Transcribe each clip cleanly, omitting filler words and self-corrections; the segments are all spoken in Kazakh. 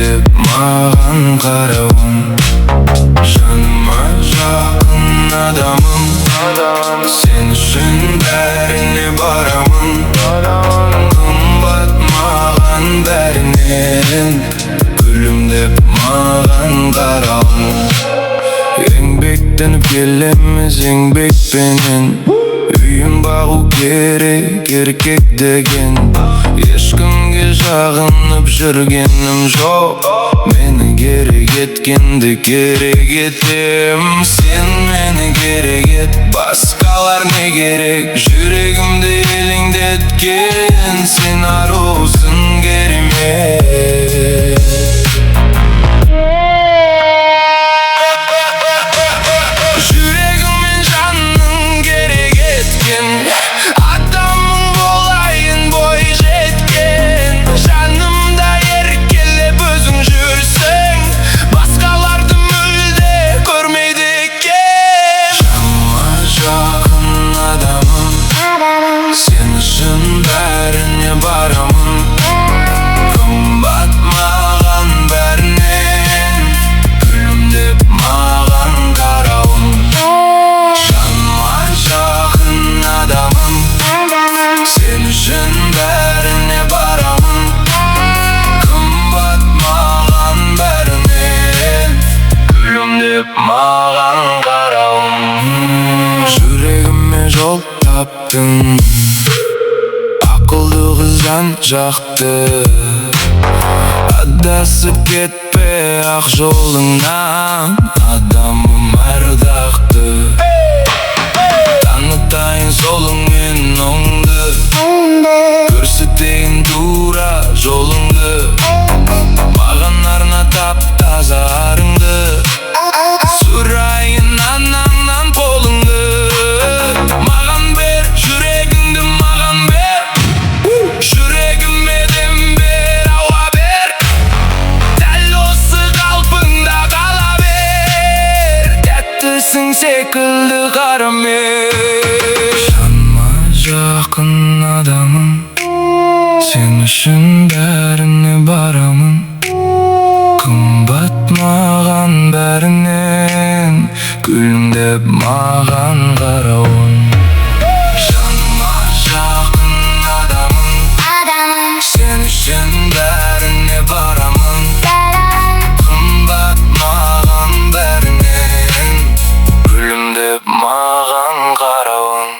Gülümdеп маған қарауың, жаныма жақын адамым. Сен үшін бәріне барамын, қымбат маған бәрінен. Gülümdеп маған қарауың. Еңбектеніп келеміз еңбекпенен, үйін бағу керек еркек деген. Ешкімге жағынып жүргенім жоқ, мені керек еткенді керек етем. Сен мені керек ет, басқалар не керек? Жүрегімді елеңдеткен сен арусын керемет. Маған қарауың. Жүрегіме жол таптың, ақылды қыз жан-жақты. Адасып кетпе ақ жолыңнан, адамым ардақты. Танытайын солың мен оңды, көрсетейін тура жолыңды. Маған арнатап таза арыңды, сұрайын анаңнан қолыңды. Маған бер жүрегіңді, маған бер жүрегіме дем бер, ауа бер. Дәл осы қалпыңда қала бер, тәттісің секілді қарамер. Жаныма жақын адамым, сен үшін бәріне барамын. Қымбат маған бәрінен, gülümdеп маған қарауың. Жаныма жақын адамым, сен үшін бәріне барамын. Қымбат маған бәрінен, gülümdеп маған қарауың.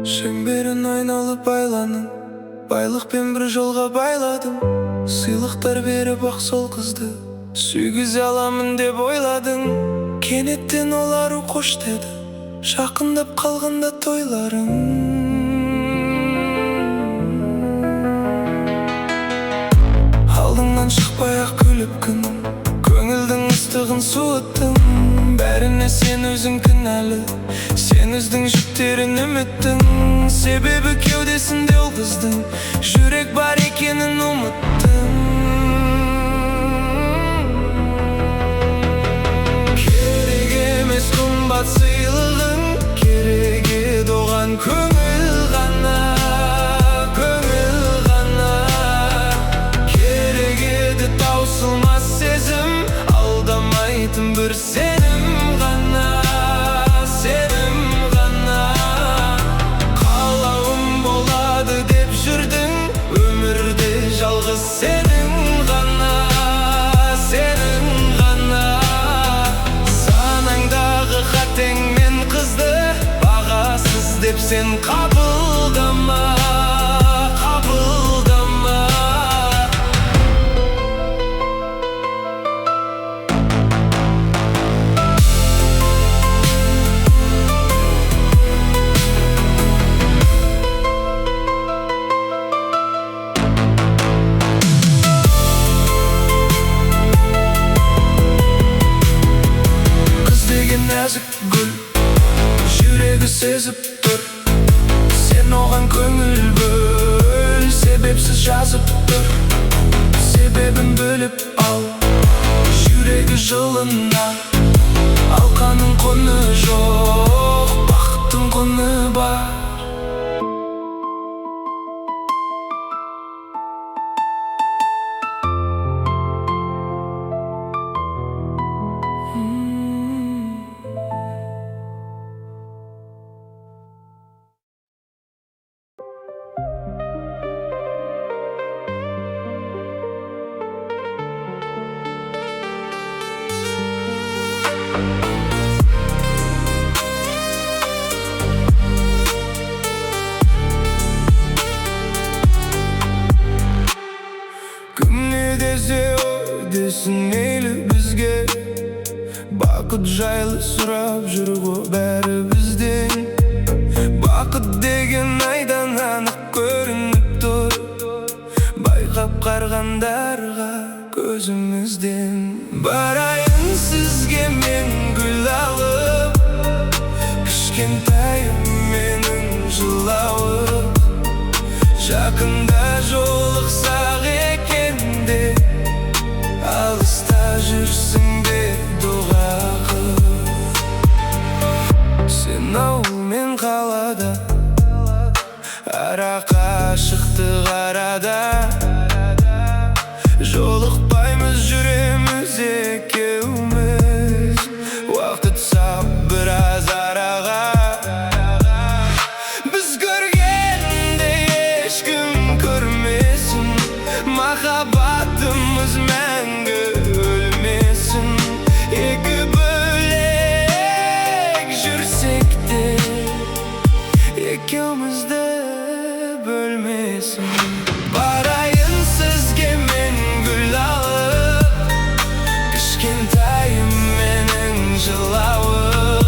Шеңберін айналып байланың, байлықпен бір жолға байладым. Сыйлықтар беріп ақ сол қызды сүйгізе аламын деп ойладың. Кенеттен олару қош деді, жақындап қалғанда тойларың. Алдыңнан шықпай ақ күліп күнім, көңілдің ыстығын суыттың. Бәріне сен өзің кінәлі, сен өздің жүктерін үміттің. Себебі кеудесінде ол қыздың жүрек бар екенін ұмыттым. Керек емес қымбат сыйлығың, керек еді оған көңіл ғана, көңіл ғана. Керек еді таусылмас сезім, алдамайтын бір сенім ғана, сенім ғана. Қалауым болады деп жүрдің, өмірде жалғыз сенің ғана, сенің ғана. Санаңдағы қатеңмен қызды бағасыз деп сен қабылдама, қабылдама. нәзік гүл, жүрегі сезіп тұр. Сен оған көңіл бөл, себепсіз жазып тұр. Себебін бөліп ал, жүрегі жылына. Алқаның құны жоқ, бақыттың құны бар. Десін мейлі бізге, бақыт жайлы сұрап жүр ғой бәрі бізден. Бақыт деген айдан анық көрініп тұр, байқап қарғандарға көзімізден. Барайын сізге мен гүл алып, кішкентайым менің жылауым. Жақында жолықсақ екен де, алыста жүрсің бе дұға қып. Сен ауыл қалада, ара қашықтық арада. Жолықпаймыз, жүреміз екеуміз, уақыт сап біраз араға. Біз көргенде ешкім көрмесін, махаббатымыз мәңгі өлмесін. Екі бөлек жүрсек те, екеумізді бөлмесін. Барайын сізге мен гүл алып, кішкентайым менің жылауым.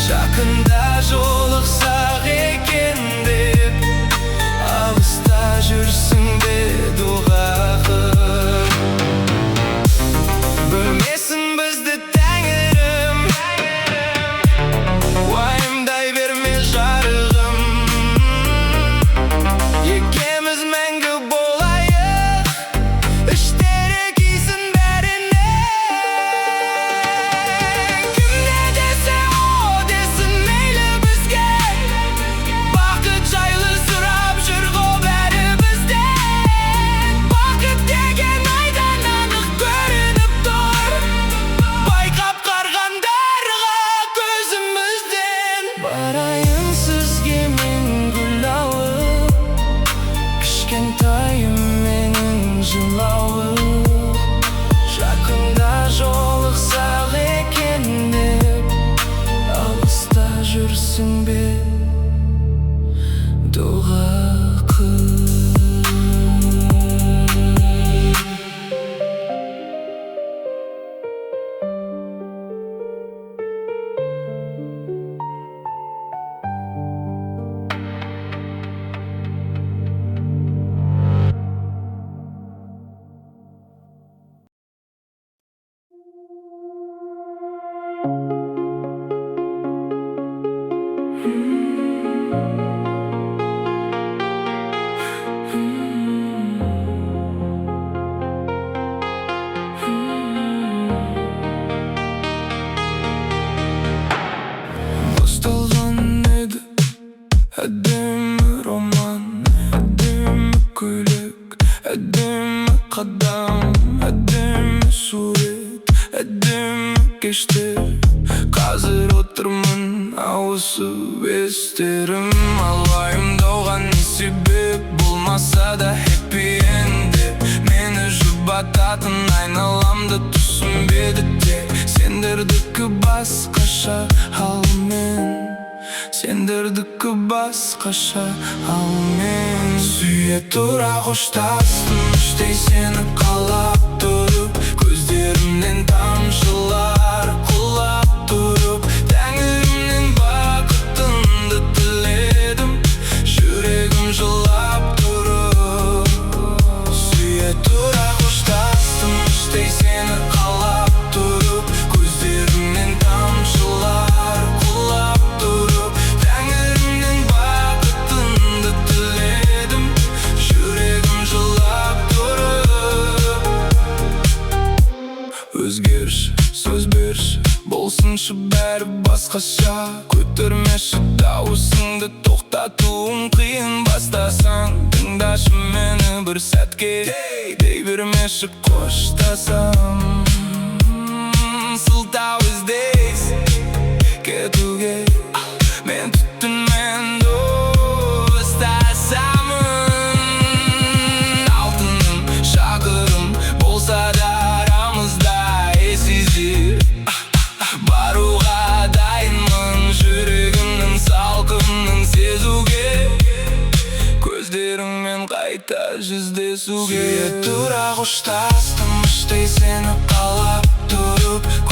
Жақында жолықсақ екен деп, алыста жүрсің бе дұға қып. Бөлмесін бізді тәңірім, уайымдай берме жарығым. Екеміз мәңгі болайық, іштері күйсін бәрінен. Кім не десе о десін мейлі бізге, бақыт жайлы сұрап жүр ғой бәрі бізден. Бақыт деген айдан анық көрініп тұр, байқап қарғандарға көзімізден. Барайын сізге мен гүл алып, кішкентайым менің жылауым. Жақында жолықсақ екен деп, алыста жүрсің бе дұға қып. Басталған еді әдемі роман, әдемі көйлек, әдемі қадам, әдемі сурет, әдемі кештер. Қазір отырмын ауысып естерім. Ал уайымдауға не себеп, болмаса да happy end деп. Мені жұбататын айналамды түсінбеді тек. Сендердікі басқаша, ал мен сендердікі басқаша, ал мен сүйе тұра қоштастым, іштей сені қалап тұрып. Көздерімнен тамшылар құлап тұрып, тәңірімнен бақытыңды тіледім, жүрегім жылап тұрып. Сүйе тұра қоштастым, іштей сені қалап тұрып. Көздерімнен тамшылар сөз берші Болсыншы бәрі басқаша Көтермеші дауысыңды тоқтатуым қиын бастасаң Тыңдашы мені бір сәтке дей бермеші қоштасам Сылтау іздейсің кетуге Мен түтінмен достасамын Алтыным, шақырым болса да арамызда есіздер Баруға дайынмын жүрегімнің салқынын сезуге Көздеріңмен қайта жүздесуге Тура қоштастым іштей сені қалап тұрып